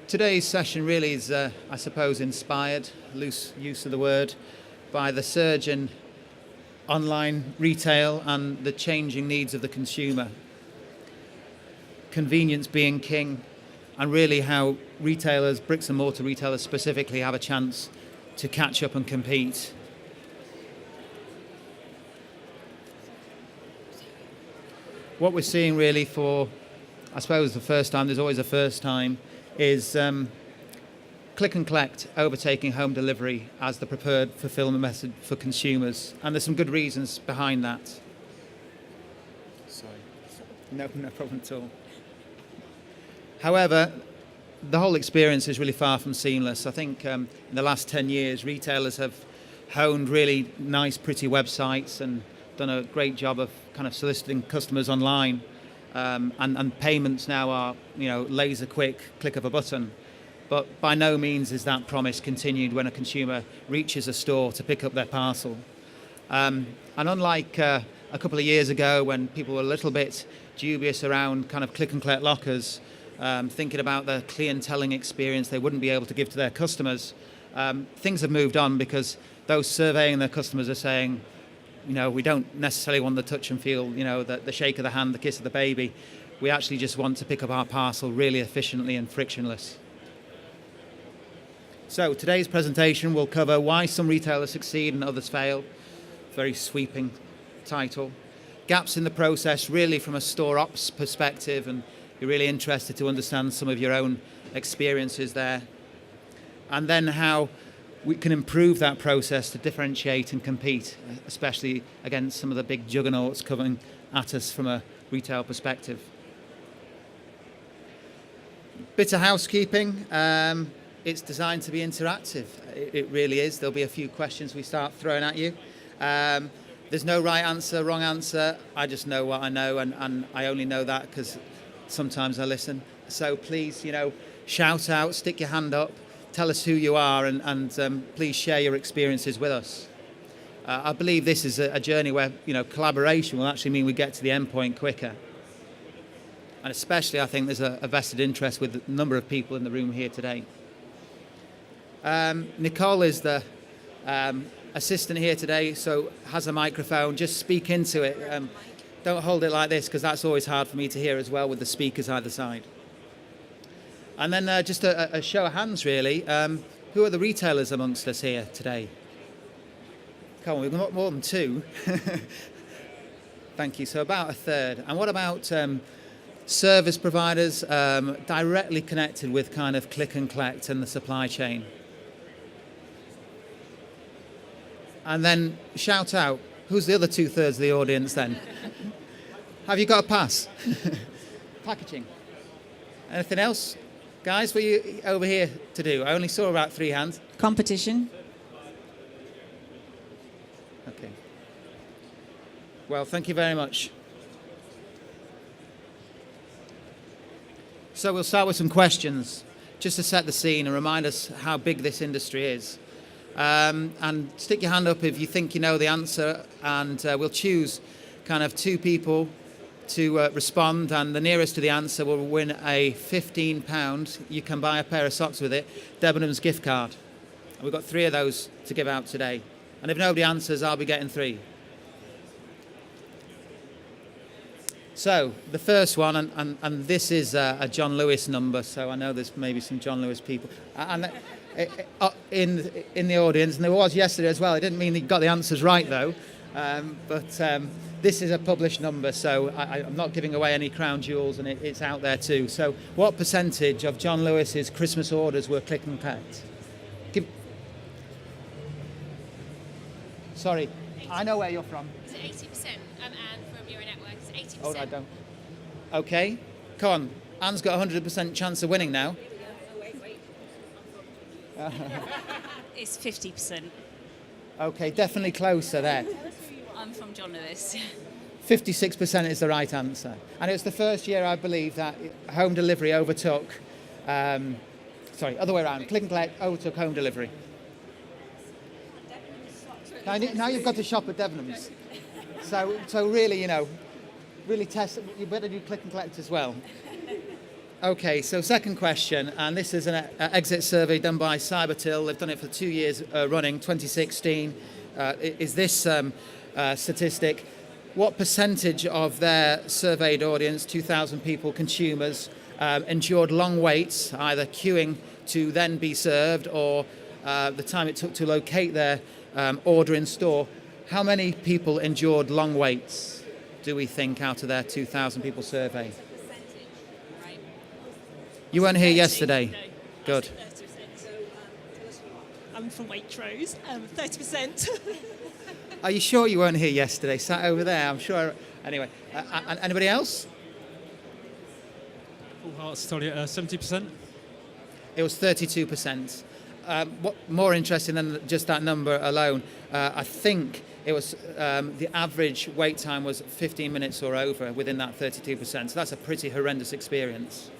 Today's session really is, I suppose, inspired, loose use of the word, by the surge in online retail and the changing needs of the consumer. Convenience being king, and really how retailers, bricks and mortar retailers specifically, have a chance to catch up and compete. What we're seeing really for, I suppose, the first time, there's always a first time, is click and collect overtaking home delivery as the preferred fulfillment method for consumers. And there's some good reasons behind that. Sorry. No problem at all. However, the whole experience is really far from seamless. I think in the last 10 years, retailers have honed really nice, pretty websites and done a great job of kind of soliciting customers online. And payments now are, laser quick, click of a button. But by no means is that promise continued when a consumer reaches a store to pick up their parcel. And unlike a couple of years ago when people were a little bit dubious around kind of click and collect lockers, thinking about the clienteling experience they wouldn't be able to give to their customers, things have moved on because those surveying their customers are saying, we don't necessarily want the touch and feel, the shake of the hand, the kiss of the baby. We actually just want to pick up our parcel really efficiently and frictionless. So today's presentation will cover why some retailers succeed and others fail. Very sweeping title. Gaps in the process, really from a store ops perspective, and you're really interested to understand some of your own experiences there. And then how we can improve that process to differentiate and compete, especially against some of the big juggernauts coming at us from a retail perspective. Bit of housekeeping. It's designed to be interactive. It really is. There'll be a few questions we start throwing at you. There's no right answer, wrong answer. I just know what I know, and I only know that because sometimes I listen. So please, shout out, stick your hand up. Tell us who you are and please share your experiences with us. I believe this is a journey where collaboration will actually mean we get to the end point quicker. And especially I think there's a vested interest with a number of people in the room here today. Nicole is the assistant here today, so has a microphone. Just speak into it. Don't hold it like this because that's always hard for me to hear as well with the speakers either side. And then just a show of hands, really. Who are the retailers amongst us here today? Come on, we've got more than two. Thank you. So about a third. And what about service providers directly connected with kind of click and collect and the supply chain? And then shout out, who's the other 2/3 of the audience then? Have you got a pass? Packaging. Anything else? Guys, what are you over here to do? I only saw about 3 hands. Competition. Okay. Well, thank you very much. So we'll start with some questions, just to set the scene and remind us how big this industry is. And stick your hand up if you think you know the answer, and we'll choose kind of 2 people to respond, and the nearest to the answer will win a £15, you can buy a pair of socks with it, Debenhams gift card. And we've got 3 of those to give out today. And if nobody answers, I'll be getting 3. So the first one, and this is a John Lewis number, so I know there's maybe some John Lewis people and in the audience, and there was yesterday as well. It didn't mean he got the answers right though, but this is a published number, so I'm not giving away any crown jewels, and it's out there too. So what percentage of John Lewis's Christmas orders were click and collect? Sorry, I know where you're from. Is it 80%? And from your network, it's 80%. Oh, I don't. Okay, come on. Anne's got a 100% chance of winning now. It's 50%. Okay, definitely closer there. I'm from John Lewis. 56% is the right answer. And it was the first year, I believe, that home delivery overtook, other way around, click and collect overtook home delivery. Now you've got to shop at Debenhams. So really, really test, you better do click and collect as well. Okay, so second question, and this is an exit survey done by Cybertil. They've done it for 2 years running, 2016. Is this statistic? What percentage of their surveyed audience, 2,000 people, consumers, endured long waits, either queuing to then be served or the time it took to locate their order in store? How many people endured long waits, do we think, out of their 2,000 people survey? You weren't here yesterday? No. Good. 30%. I'm from Waitrose. 30%. Are you sure you weren't here yesterday? Sat over there, I'm sure. Anyway, anybody else? Full hearts, sorry, 70%. It was 32%. What more interesting than just that number alone? I think it was the average wait time was 15 minutes or over within that 32%. So that's a pretty horrendous experience.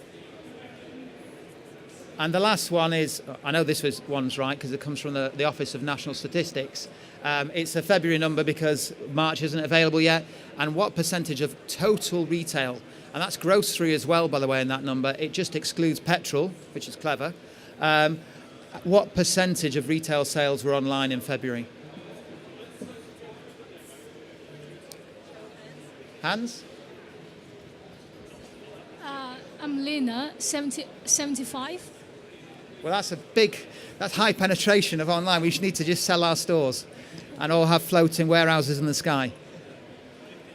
And the last one is, I know one's right because it comes from the Office of National Statistics. It's a February number because March isn't available yet. And what percentage of total retail, and that's grocery as well, by the way, in that number, it just excludes petrol, which is clever. What percentage of retail sales were online in February? Hands? I'm Lena, 75. Well, that's high penetration of online. We should need to just sell our stores and all have floating warehouses in the sky.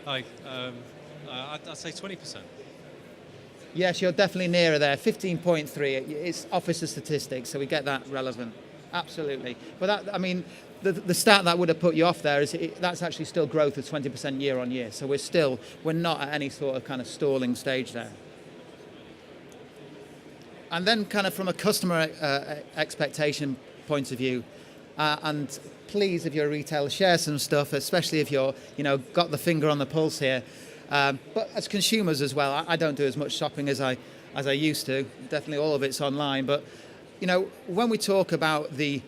Hi, I'd say 20%. Yes, you're definitely nearer there. 15.3. It's Office of Statistics, so we get that relevant. Absolutely. But the stat that would have put you off there is that's actually still growth of 20% year on year. So we're not at any sort of kind of stalling stage there. And then kind of from a customer expectation point of view, and please, if you're a retailer, share some stuff, especially if you're, got the finger on the pulse here. But as consumers as well, I don't do as much shopping as I used to. Definitely all of it's online. But, when we talk about the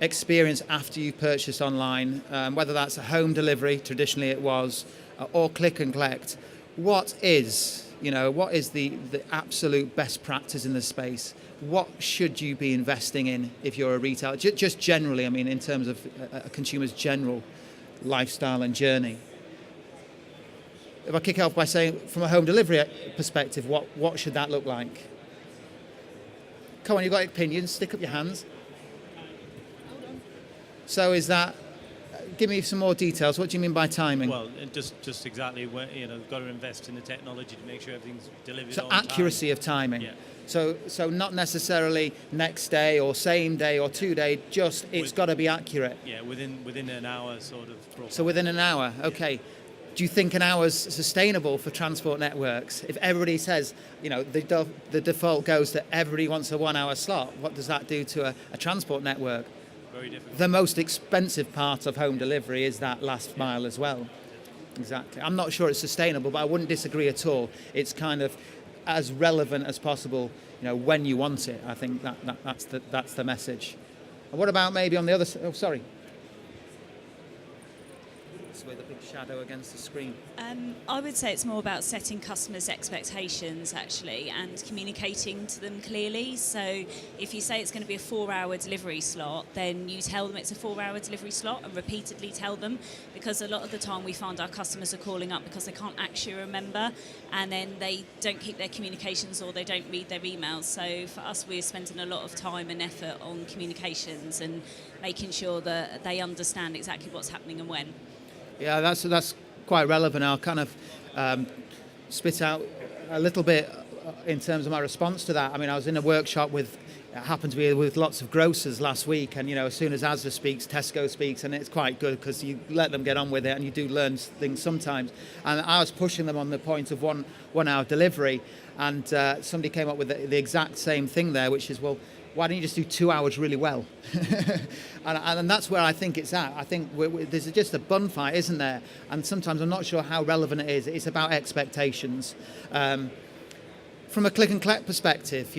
experience after you purchase online, whether that's a home delivery, traditionally it was, or click and collect, what is the absolute best practice in this space? What should you be investing in if you're a retailer? Just generally, in terms of a consumer's general lifestyle and journey. If I kick off by saying, from a home delivery perspective, what should that look like? Come on, you've got opinions, stick up your hands. So is that, give me some more details. What do you mean by timing? Well, just exactly where, got to invest in the technology to make sure everything's delivered So on time. accuracy of timing. Yeah. So not necessarily next day or same day or 2 day, just it's got to be accurate. Yeah, within an hour sort of. So within an hour, okay. Do you think an hour's sustainable for transport networks? If everybody says, the default goes that everybody wants a 1 hour slot, what does that do to a transport network? Very difficult. The most expensive part of home delivery is that last mile as well. Exactly. I'm not sure it's sustainable, but I wouldn't disagree at all. It's kind of as relevant as possible, when you want it. I think that's the message. And what about maybe on the other side? Oh, sorry. With a big shadow against the screen. I would say it's more about setting customers' expectations actually and communicating to them clearly. So if you say it's going to be a 4-hour delivery slot, then you tell them it's a 4-hour delivery slot and repeatedly tell them, because a lot of the time we find our customers are calling up because they can't actually remember, and then they don't keep their communications or they don't read their emails. So for us, we're spending a lot of time and effort on communications and making sure that they understand exactly what's happening and when. Yeah, that's quite relevant. I'll kind of spit out a little bit in terms of my response to that. I was in a workshop happened to be with lots of grocers last week, and as soon as Asda speaks, Tesco speaks, and it's quite good because you let them get on with it, and you do learn things sometimes. And I was pushing them on the point of one hour delivery, and somebody came up with the exact same thing there, which is, well, why don't you just do 2 hours really well? and that's where I think it's at. I think there's just a bun fight, isn't there? And sometimes I'm not sure how relevant it is. It's about expectations. From a click and collect perspective,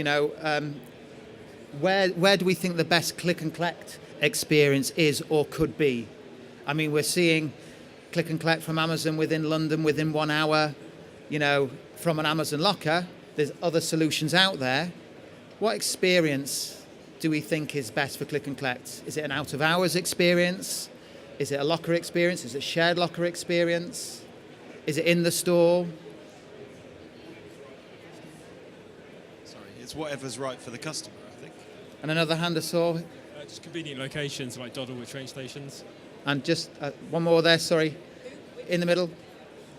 where do we think the best click and collect experience is or could be? We're seeing click and collect from Amazon within London within 1 hour, from an Amazon locker. there's other solutions out there. What experience do we think is best for click and collect? Is it an out of hours experience? Is it a locker experience? Is it a shared locker experience? Is it in the store? Sorry, it's whatever's right for the customer, I think. And another hand I saw. Just convenient locations like Doddle with train stations. And just one more there, sorry, in the middle.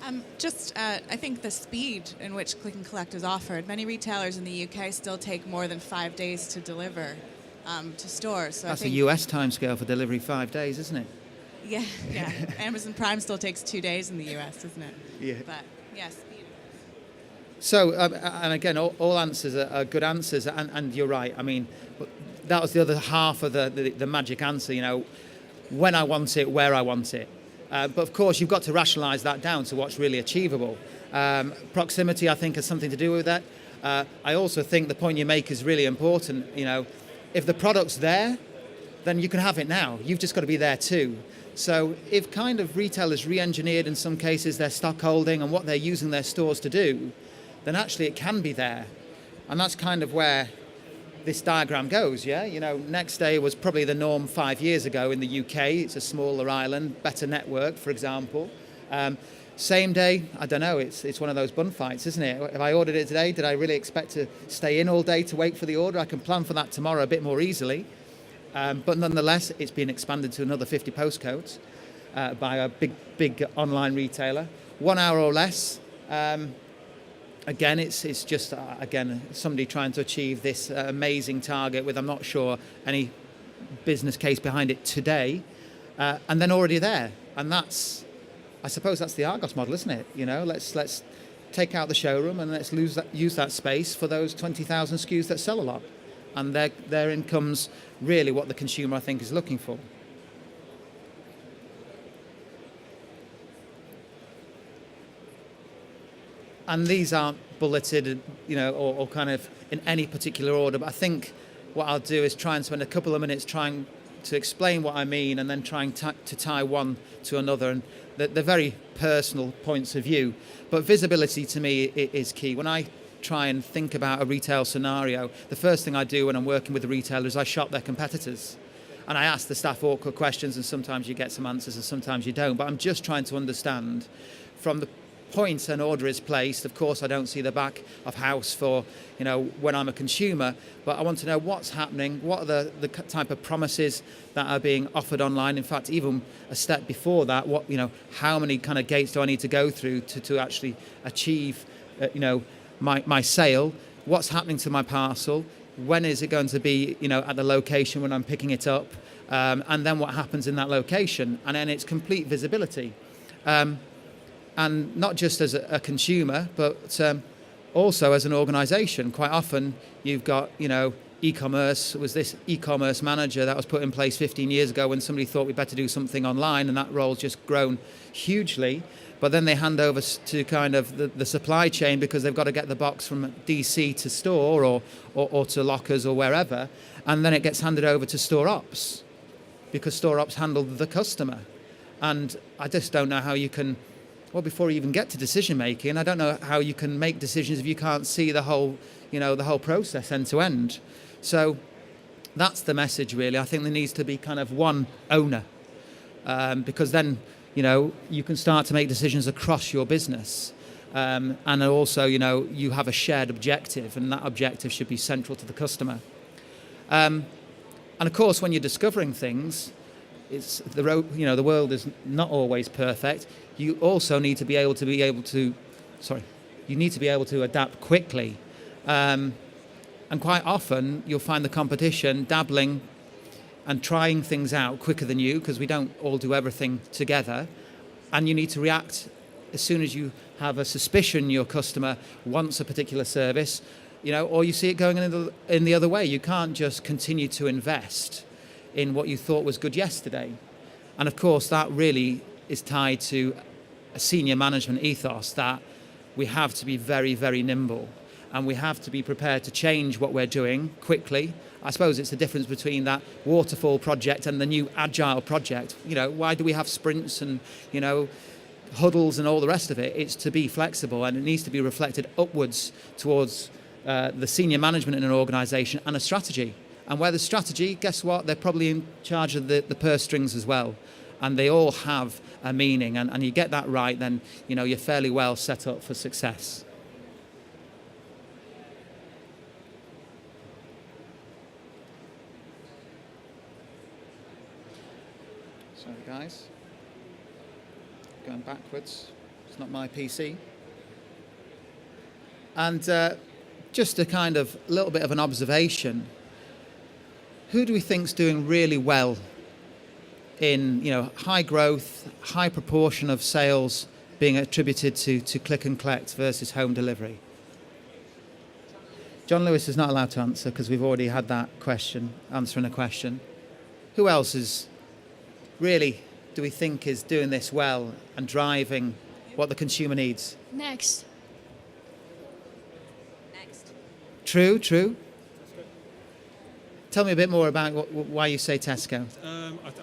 I think the speed in which click and collect is offered. Many retailers in the UK still take more than 5 days to deliver to stores. So That's I think, a US timescale for delivery, 5 days, isn't it? Yeah. Amazon Prime still takes 2 days in the US, doesn't it? Yeah. But yeah, speed. So, and again, all answers are good answers, and you're right. I mean, that was the other half of the magic answer, you know, when I want it, where I want it. But of course, you've got to rationalise that down to what's really achievable. Proximity, I think, has something to do with that. I also think the point you make is really important. You know, if the product's there, then you can have it now. You've just got to be there too. So if kind of retailers re-engineered in some cases their stock holding and what they're using their stores to do, then actually it can be there. And that's kind of where this diagram goes, yeah? You know, next day was probably the norm 5 years ago in the UK. It's a smaller island, better network, for example. Same day, I don't know, it's one of those bun fights, isn't it? If I ordered it today, did I really expect to stay in all day to wait for the order? I can plan for that tomorrow a bit more easily. But nonetheless, it's been expanded to another 50 postcodes by a big online retailer. 1 hour or less. Again, it's just, somebody trying to achieve this amazing target with, I'm not sure, any business case behind it today. And then already there. And I suppose that's the Argos model, isn't it? You know, let's take out the showroom and let's use that space for those 20,000 SKUs that sell a lot. And therein comes really what the consumer, I think, is looking for. And these aren't bulleted, you know, or kind of in any particular order. But I think what I'll do is try and spend a couple of minutes trying to explain what I mean and then trying to tie one to another. And they're very personal points of view. But visibility to me is key. When I try and think about a retail scenario, the first thing I do when I'm working with the retailer is I shop their competitors. And I ask the staff awkward questions, and sometimes you get some answers and sometimes you don't. But I'm just trying to understand from the point an order is placed. Of course, I don't see the back of house for, you know, when I'm a consumer, but I want to know what's happening, what are the type of promises that are being offered online. In fact, even a step before that, what, you know, how many kind of gates do I need to go through to actually achieve, you know, my sale, what's happening to my parcel, when is it going to be, you know, at the location when I'm picking it up, and then what happens in that location, and then it's complete visibility. And not just as a consumer, but also as an organisation. Quite often you've got, you know, e-commerce was this e-commerce manager that was put in place 15 years ago when somebody thought we'd better do something online, and that role's just grown hugely. But then they hand over to kind of the supply chain because they've got to get the box from DC to store or to lockers or wherever. And then it gets handed over to store ops because store ops handle the customer. And I just don't know how you can, well, before you even get to decision making, I don't know how you can make decisions if you can't see the whole, you know, the whole process end to end. So that's the message, really. I think there needs to be kind of one owner because then, you know, you can start to make decisions across your business. And also, you know, you have a shared objective, and that objective should be central to the customer. And of course, when you're discovering things, the world is not always perfect. You also need to be able to adapt quickly. And quite often, you'll find the competition dabbling and trying things out quicker than you, because we don't all do everything together. And you need to react as soon as you have a suspicion your customer wants a particular service, you know, or you see it going in the other way. You can't just continue to invest in what you thought was good yesterday. And of course, that really is tied to a senior management ethos that we have to be very, very nimble, and we have to be prepared to change what we're doing quickly. I suppose it's the difference between that waterfall project and the new agile project. You know, why do we have sprints and, you know, huddles and all the rest of it. It's to be flexible, and it needs to be reflected upwards towards the senior management in an organisation and a strategy. And where there's strategy, guess what? They're probably in charge of the purse strings as well. And they all have a meaning. And you get that right, then you're fairly well set up for success. Sorry, guys. Going backwards. It's not my PC. And just a kind of little bit of an observation. Who do we think's doing really well in high growth, high proportion of sales being attributed to click and collect versus home delivery? John Lewis is not allowed to answer because we've already had that question, answering a question. Who else is really, do we think, is doing this well and driving what the consumer needs? Next. True. Tell me a bit more about why you say Tesco.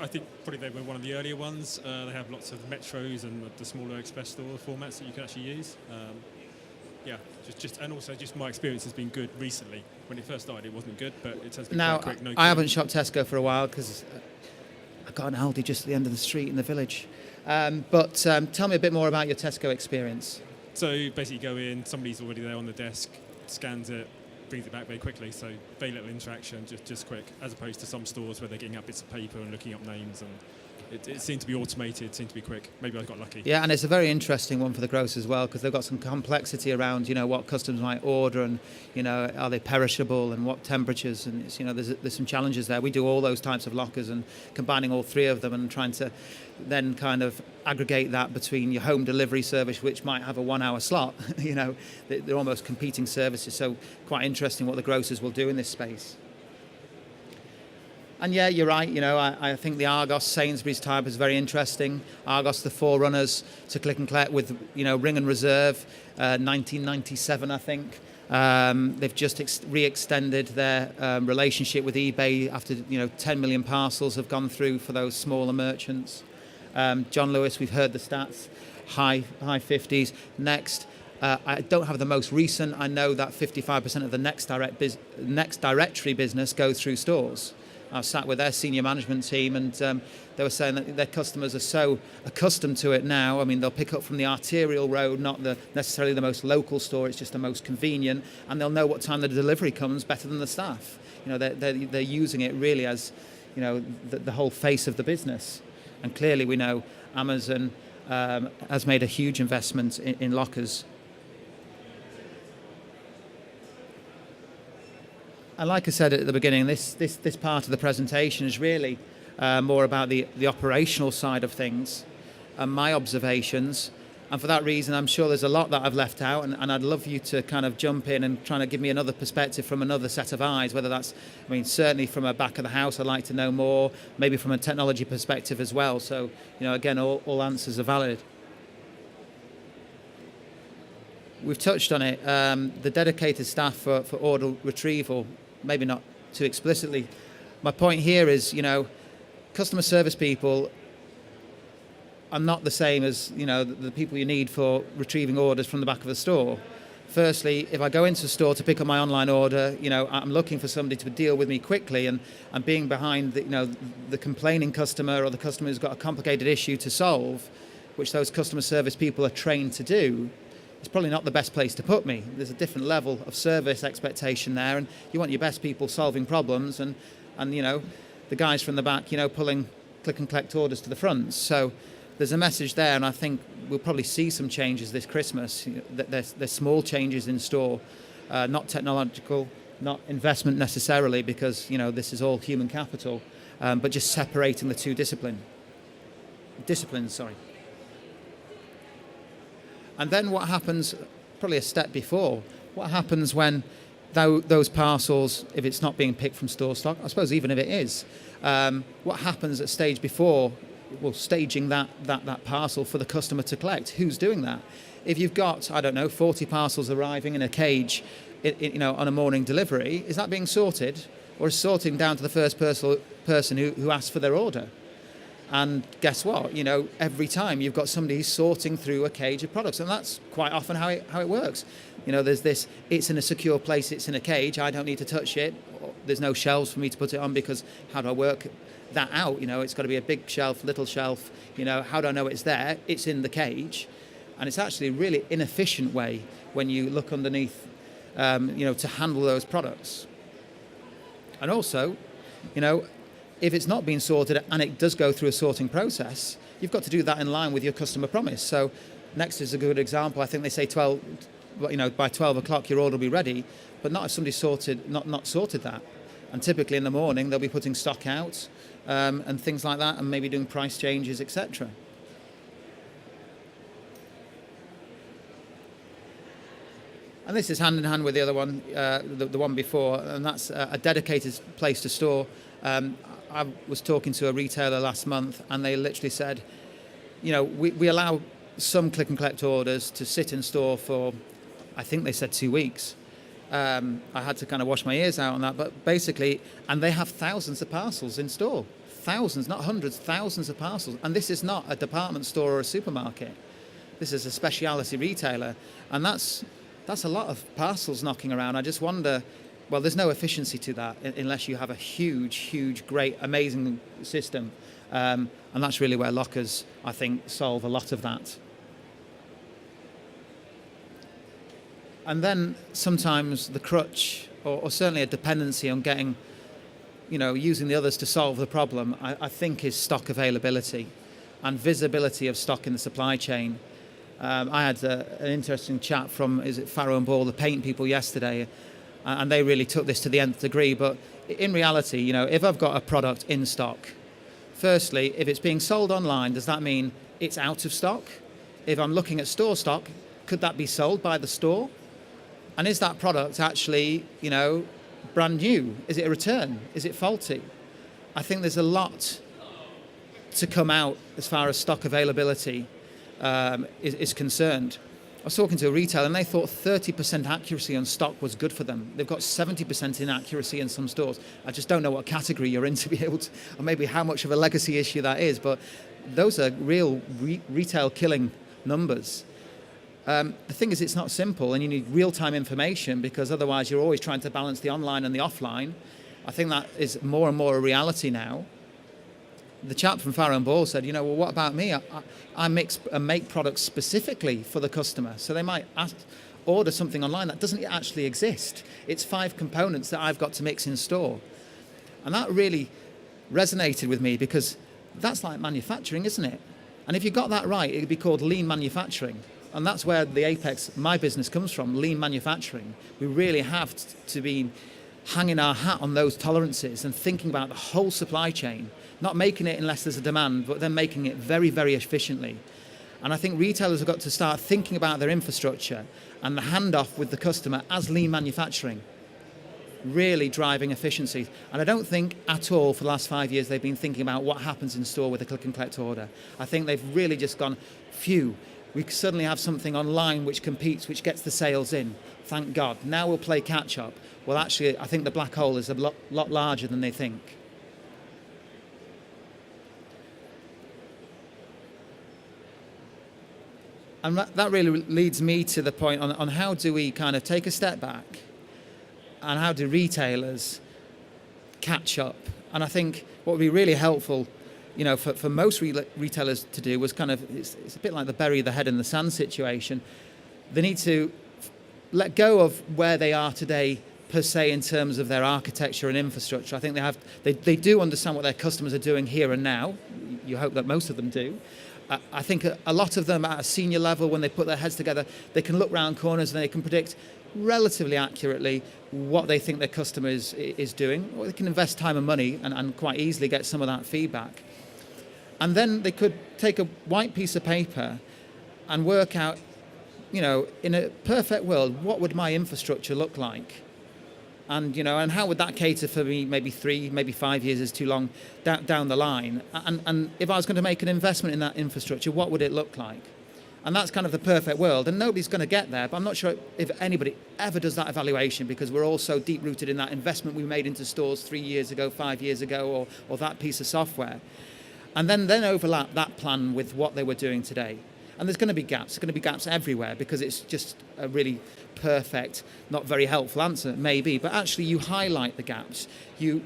I think probably they were one of the earlier ones. They have lots of metros and the smaller express store formats that you can actually use. And also my experience has been good recently. When it first started, it wasn't good, but it has been quite quick. I haven't shopped Tesco for a while because I got an Aldi just at the end of the street in the village. But tell me a bit more about your Tesco experience. So basically, you go in, somebody's already there on the desk, scans it, brings it back very quickly, so very little interaction, just quick, as opposed to some stores where they're getting up bits of paper and looking up names, and it seemed to be automated, it seemed to be quick. Maybe I got lucky. Yeah, and it's a very interesting one for the grocers as well, because they've got some complexity around what customers might order, and are they perishable and what temperatures, and it's, there's some challenges there. We do all those types of lockers, and combining all three of them and trying to then kind of aggregate that between your home delivery service, which might have a 1 hour slot. They're almost competing services, so quite interesting what the grocers will do in this space. And yeah, you're right. I think the Argos Sainsbury's type is very interesting. Argos, the forerunners to click and collect with Ring and Reserve, 1997, I think. They've just re-extended their relationship with eBay after 10 million parcels have gone through for those smaller merchants. John Lewis, we've heard the stats, high 50s. Next. I don't have the most recent. I know that 55% of the Next Directory business goes through stores. I sat with their senior management team, and they were saying that their customers are so accustomed to it now. I mean, they'll pick up from the arterial road, not necessarily the most local store. It's just the most convenient, and they'll know what time the delivery comes better than the staff. They're using it really as the whole face of the business. And clearly, we know Amazon has made a huge investment in lockers. And like I said at the beginning, this part of the presentation is really more about the operational side of things and my observations. And for that reason, I'm sure there's a lot that I've left out, and I'd love you to kind of jump in and try to give me another perspective from another set of eyes, whether that's, certainly from a back of the house, I'd like to know more, maybe from a technology perspective as well. So, again, all answers are valid. We've touched on it, the dedicated staff for order retrieval, maybe not too explicitly. My point here is, customer service people are not the same as, the people you need for retrieving orders from the back of the store. Firstly, if I go into a store to pick up my online order, I'm looking for somebody to deal with me quickly, and being behind the complaining customer or the customer who's got a complicated issue to solve, which those customer service people are trained to do, it's probably not the best place to put me. There's a different level of service expectation there, and you want your best people solving problems, and the guys from the back, pulling click and collect orders to the front. So there's a message there, and I think we'll probably see some changes this Christmas. There's small changes in store, not technological, not investment necessarily, because this is all human capital, but just separating the two disciplines. And then what happens, probably a step before, what happens when those parcels, if it's not being picked from store stock, I suppose even if it is, what happens at stage before, staging that parcel for the customer to collect? Who's doing that? If you've got, 40 parcels arriving in a cage, on a morning delivery, is that being sorted? Or is sorting down to the first person who asked for their order? And guess what? You know, every time you've got somebody sorting through a cage of products, and that's quite often how it works. You know, there's this, it's in a secure place, it's in a cage, I don't need to touch it, there's no shelves for me to put it on, because how do I work that out? You know, it's got to be a big shelf, little shelf, you know, how do I know it's there? It's in the cage. And it's actually a really inefficient way when you look underneath, you know, to handle those products. And also, you know, if it's not being sorted and it does go through a sorting process, you've got to do that in line with your customer promise. So Next is a good example. I think they say 12, you know, by 12 o'clock your order will be ready, but not if somebody not sorted that. And typically in the morning they'll be putting stock out and things like that, and maybe doing price changes, etc. And this is hand in hand with the other one, the one before, and that's a dedicated place to store. I was talking to a retailer last month, and they literally said, you know, we allow some click and collect orders to sit in store for, I think they said 2 weeks. I had to kind of wash my ears out on that, but basically, and they have thousands of parcels in store. Thousands, not hundreds, thousands of parcels. And this is not a department store or a supermarket. This is a specialty retailer, and that's a lot of parcels knocking around. I just wonder, well, there's no efficiency to that unless you have a huge, great, amazing system. And that's really where lockers, I think, solve a lot of that. And then sometimes the crutch, or certainly a dependency on getting, you know, using the others to solve the problem, I think is stock availability and visibility of stock in the supply chain. I had an interesting chat from, is it Farrow and Ball, the paint people, yesterday, and they really took this to the nth degree. But in reality, you know, if I've got a product in stock, firstly, if it's being sold online, does that mean it's out of stock? If I'm looking at store stock, could that be sold by the store? And is that product actually, you know, brand new? Is it a return? Is it faulty? I think there's a lot to come out as far as stock availability is concerned. I was talking to a retailer and they thought 30% accuracy on stock was good for them. They've got 70% inaccuracy in some stores. I just don't know what category you're in to be able to, or maybe how much of a legacy issue that is, but those are real retail killing numbers. The thing is, it's not simple, and you need real-time information, because otherwise you're always trying to balance the online and the offline. I think that is more and more a reality now. The chap from Farrow and Ball said, you know, well, what about me? I mix and make products specifically for the customer. So they might order something online that doesn't actually exist. It's 5 components that I've got to mix in store. And that really resonated with me, because that's like manufacturing, isn't it? And if you got that right, it would be called lean manufacturing. And that's where the apex, my business, comes from, lean manufacturing. We really have to be hanging our hat on those tolerances and thinking about the whole supply chain, not making it unless there's a demand, but then making it very, very efficiently. And I think retailers have got to start thinking about their infrastructure and the handoff with the customer as lean manufacturing, really driving efficiency. And I don't think at all for the last 5 years they've been thinking about what happens in store with a click and collect order. I think they've really just gone, phew, we suddenly have something online which competes, which gets the sales in. Thank God. Now we'll play catch up. Well, actually, I think the black hole is a lot larger than they think. And that really leads me to the point on how do we kind of take a step back, and how do retailers catch up? And I think what would be really helpful, you know, for most retailers to do was kind of, it's a bit like the bury the head in the sand situation. They need to let go of where they are today, per se, in terms of their architecture and infrastructure. I think they do understand what their customers are doing here and now. You hope that most of them do. I think a lot of them at a senior level, when they put their heads together, they can look round corners and they can predict relatively accurately what they think their customer is doing. Or they can invest time and money and quite easily get some of that feedback. And then they could take a white piece of paper and work out, you know, in a perfect world, what would my infrastructure look like? And, you know, and how would that cater for me maybe 3, maybe 5 years is too long down the line? And if I was going to make an investment in that infrastructure, what would it look like? And that's kind of the perfect world. And nobody's going to get there, but I'm not sure if anybody ever does that evaluation, because we're all so deep-rooted in that investment we made into stores 3 years ago, 5 years ago, or that piece of software. and then overlap that plan with what they were doing today. And there's going to be gaps. There's going to be gaps everywhere because it's just a really perfect, not very helpful answer, maybe. But actually, you highlight the gaps, you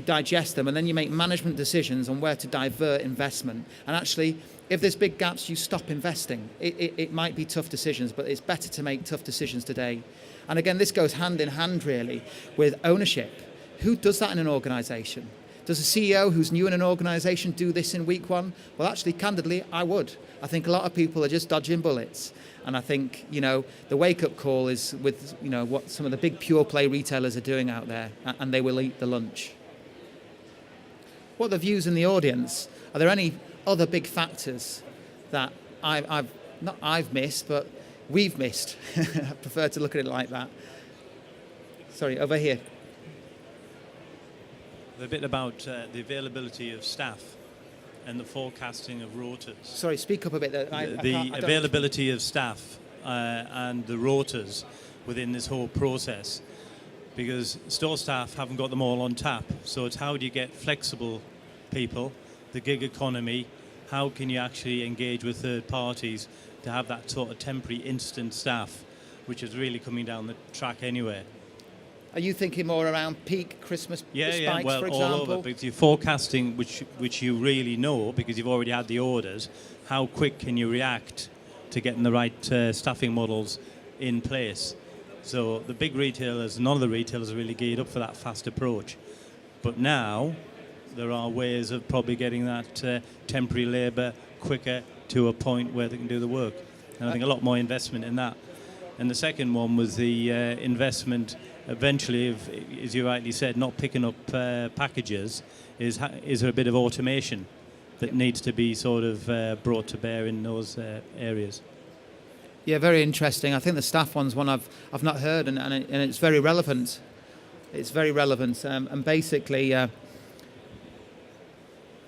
digest them, and then you make management decisions on where to divert investment. And actually, if there's big gaps, you stop investing. It might be tough decisions, but it's better to make tough decisions today. And again, this goes hand in hand, really, with ownership. Who does that in an organisation? Does a CEO who's new in an organisation do this in week one? Well, actually, candidly, I would. I think a lot of people are just dodging bullets. And I think, the wake-up call is with, what some of the big pure-play retailers are doing out there, and they will eat the lunch. What are the views in the audience? Are there any other big factors that I've missed, but we've missed? I prefer to look at it like that. Sorry, over here. The bit about the availability of staff and the forecasting of rotas. Sorry, speak up a bit. The availability of staff and the rotas within this whole process, because store staff haven't got them all on tap. So it's how do you get flexible people, the gig economy, how can you actually engage with third parties to have that sort of temporary instant staff, which is really coming down the track anyway. Are you thinking more around peak Christmas spikes, well, for example? all over, because you're forecasting, which you really know, because you've already had the orders, how quick can you react to getting the right staffing models in place? So the big retailers, none of the retailers are really geared up for that fast approach. But now, there are ways of probably getting that temporary labour quicker to a point where they can do the work. And I think a lot more investment in that. And the second one was the investment eventually, as you rightly said, not picking up packages, is there a bit of automation that needs to be sort of brought to bear in those areas? Yeah, very interesting. I think the staff one's one I've not heard, and it's very relevant. It's very relevant, and basically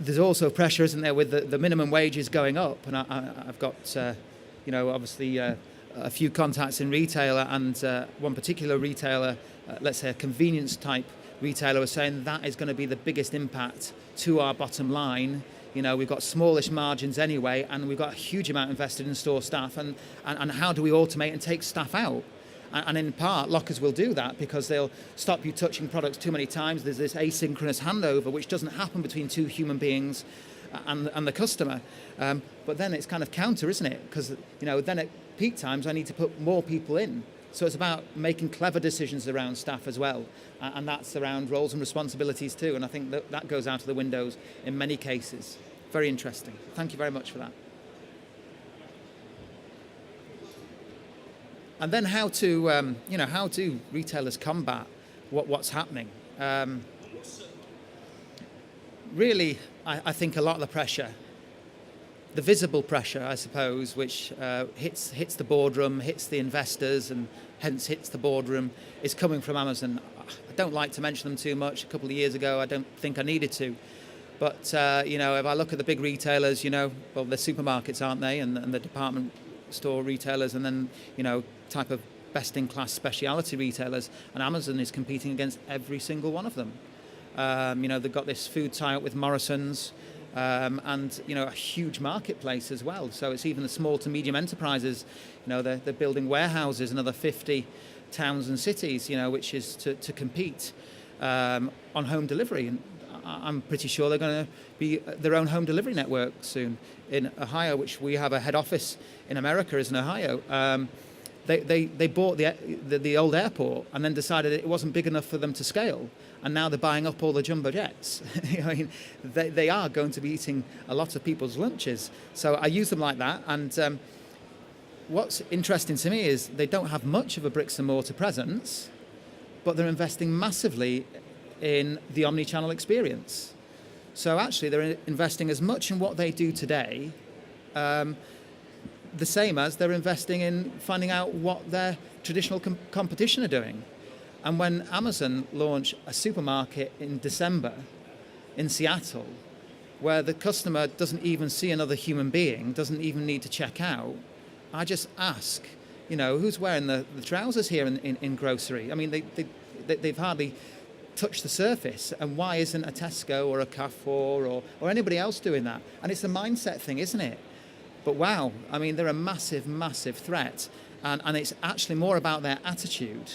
there's also pressure, isn't there, with the minimum wages going up, and I've got obviously a few contacts in retail, and one particular retailer, let's say a convenience type retailer, was saying that is going to be the biggest impact to our bottom line. We've got smallish margins anyway, and we've got a huge amount invested in store staff, and how do we automate and take staff out? And in part, lockers will do that because they'll stop you touching products too many times. There's this asynchronous handover, which doesn't happen between two human beings and the customer. But then it's kind of counter, isn't it? Because, then at peak times, I need to put more people in. So it's about making clever decisions around staff as well. And that's around roles and responsibilities too. And I think that goes out of the windows in many cases. Very interesting. Thank you very much for that. And then how do retailers combat what's happening? Really, I think a lot of the pressure, the visible pressure, I suppose, which hits the boardroom, hits the investors, and hence hits the boardroom, is coming from Amazon. I don't like to mention them too much. A couple of years ago, I don't think I needed to. But, if I look at the big retailers, they're supermarkets, aren't they? And the department store retailers, and then, type of best-in-class speciality retailers. And Amazon is competing against every single one of them. They've got this food tie-up with Morrison's, and, a huge marketplace as well. So it's even the small to medium enterprises. They're building warehouses in another 50 towns and cities, which is to compete on home delivery. And I'm pretty sure they're going to be their own home delivery network soon. In Ohio, which we have a head office in America, is in Ohio. They bought the old airport and then decided it wasn't big enough for them to scale, and now they're buying up all the jumbo jets. They are going to be eating a lot of people's lunches. So I use them like that, and what's interesting to me is they don't have much of a bricks and mortar presence, but they're investing massively in the omni-channel experience. So actually they're investing as much in what they do today, the same as they're investing in finding out what their traditional competition are doing. And when Amazon launched a supermarket in December in Seattle, where the customer doesn't even see another human being, doesn't even need to check out, I just ask, who's wearing the trousers here in grocery? I mean, they've hardly touch the surface. And why isn't a Tesco or a Carrefour or anybody else doing that? And it's a mindset thing, isn't it? But wow, I mean, they're a massive, massive threat. And it's actually more about their attitude.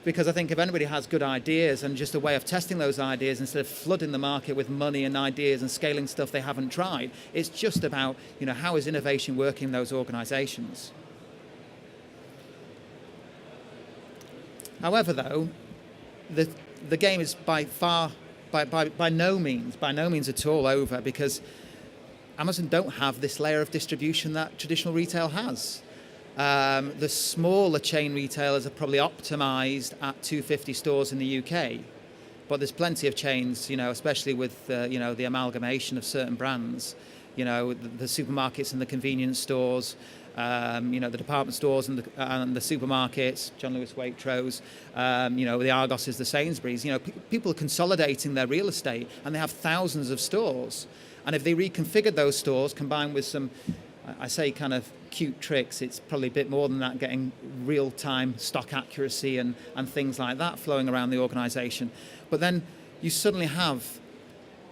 Because I think if anybody has good ideas and just a way of testing those ideas instead of flooding the market with money and ideas and scaling stuff they haven't tried, it's just about, how is innovation working in those organizations? However, though, the game is by no means at all over, because Amazon don't have this layer of distribution that traditional retail has. The smaller chain retailers are probably optimized at 250 stores in the UK, but there's plenty of chains, especially with the amalgamation of certain brands, the supermarkets and the convenience stores, the department stores and the supermarkets, John Lewis, Waitrose, the Argoses, the Sainsbury's. People are consolidating their real estate, and they have thousands of stores. And if they reconfigured those stores, combined with some, I say, kind of cute tricks, it's probably a bit more than that, getting real-time stock accuracy and things like that flowing around the organisation. But then you suddenly have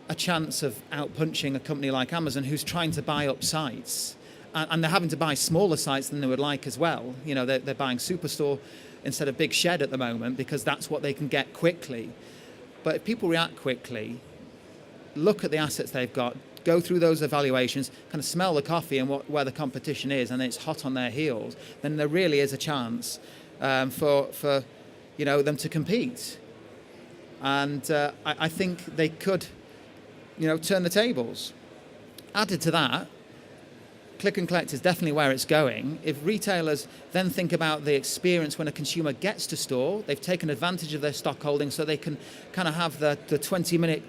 a chance of outpunching a company like Amazon, who's trying to buy up sites. And they're having to buy smaller sites than they would like as well. They're buying Superstore instead of Big Shed at the moment, because that's what they can get quickly. But if people react quickly, look at the assets they've got, go through those evaluations, kind of smell the coffee and where the competition is, and it's hot on their heels, then there really is a chance for them to compete. And I think they could, turn the tables. Added to that, click and collect is definitely where it's going. If retailers then think about the experience when a consumer gets to store, they've taken advantage of their stock holding, so they can kind of have the 20-minute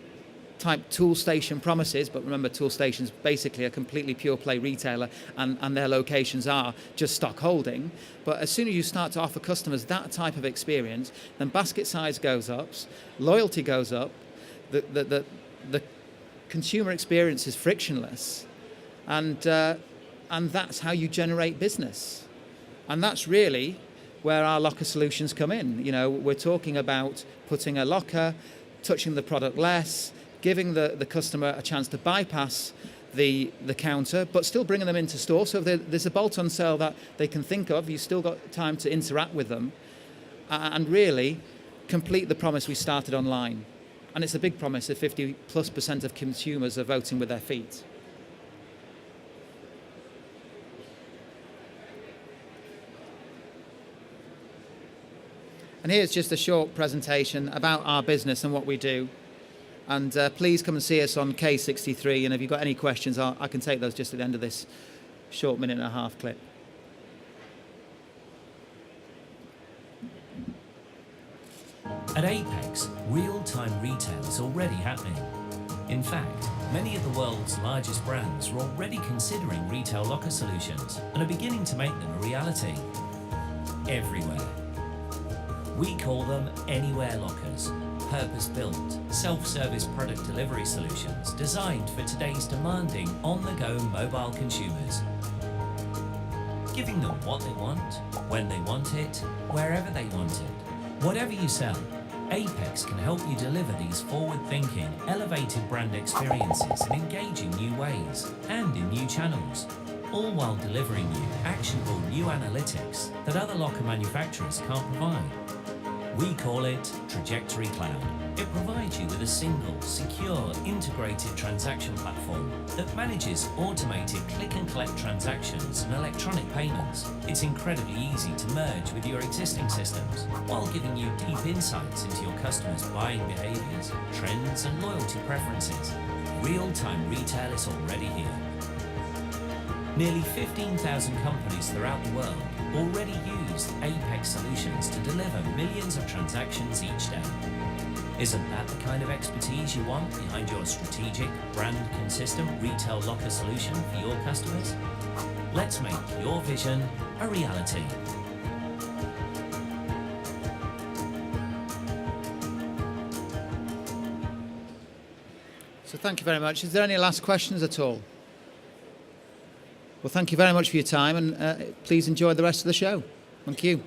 type tool station promises. But remember, tool stations basically a completely pure play retailer, and their locations are just stock holding. But as soon as you start to offer customers that type of experience, then basket size goes up, loyalty goes up, the consumer experience is frictionless, and that's how you generate business. And that's really where our locker solutions come in. We're talking about putting a locker, touching the product less, giving the customer a chance to bypass the counter, but still bringing them into store. So if there's a bolt-on sale that they can think of, you've still got time to interact with them and really complete the promise we started online. And it's a big promise if 50+% of consumers are voting with their feet. And here's just a short presentation about our business and what we do. And please come and see us on K63. And if you've got any questions, I can take those just at the end of this short 1.5-minute clip. At Apex, real-time retail is already happening. In fact, many of the world's largest brands are already considering retail locker solutions and are beginning to make them a reality. Everywhere. We call them Anywhere Lockers, purpose-built, self-service product delivery solutions designed for today's demanding on-the-go mobile consumers. Giving them what they want, when they want it, wherever they want it. Whatever you sell, Apex can help you deliver these forward-thinking, elevated brand experiences in engaging new ways and in new channels, all while delivering you actionable new analytics that other locker manufacturers can't provide. We call it Trajectory Cloud. It provides you with a single, secure, integrated transaction platform that manages automated click-and-collect transactions and electronic payments. It's incredibly easy to merge with your existing systems, while giving you deep insights into your customers' buying behaviors, trends, and loyalty preferences. Real-time retail is already here. Nearly 15,000 companies throughout the world already use Apex solutions to deliver millions of transactions each day. Isn't that the kind of expertise you want behind your strategic, brand-consistent retail locker solution for your customers? Let's make your vision a reality. So thank you very much. Is there any last questions at all? Well, thank you very much for your time, and please enjoy the rest of the show. Thank you.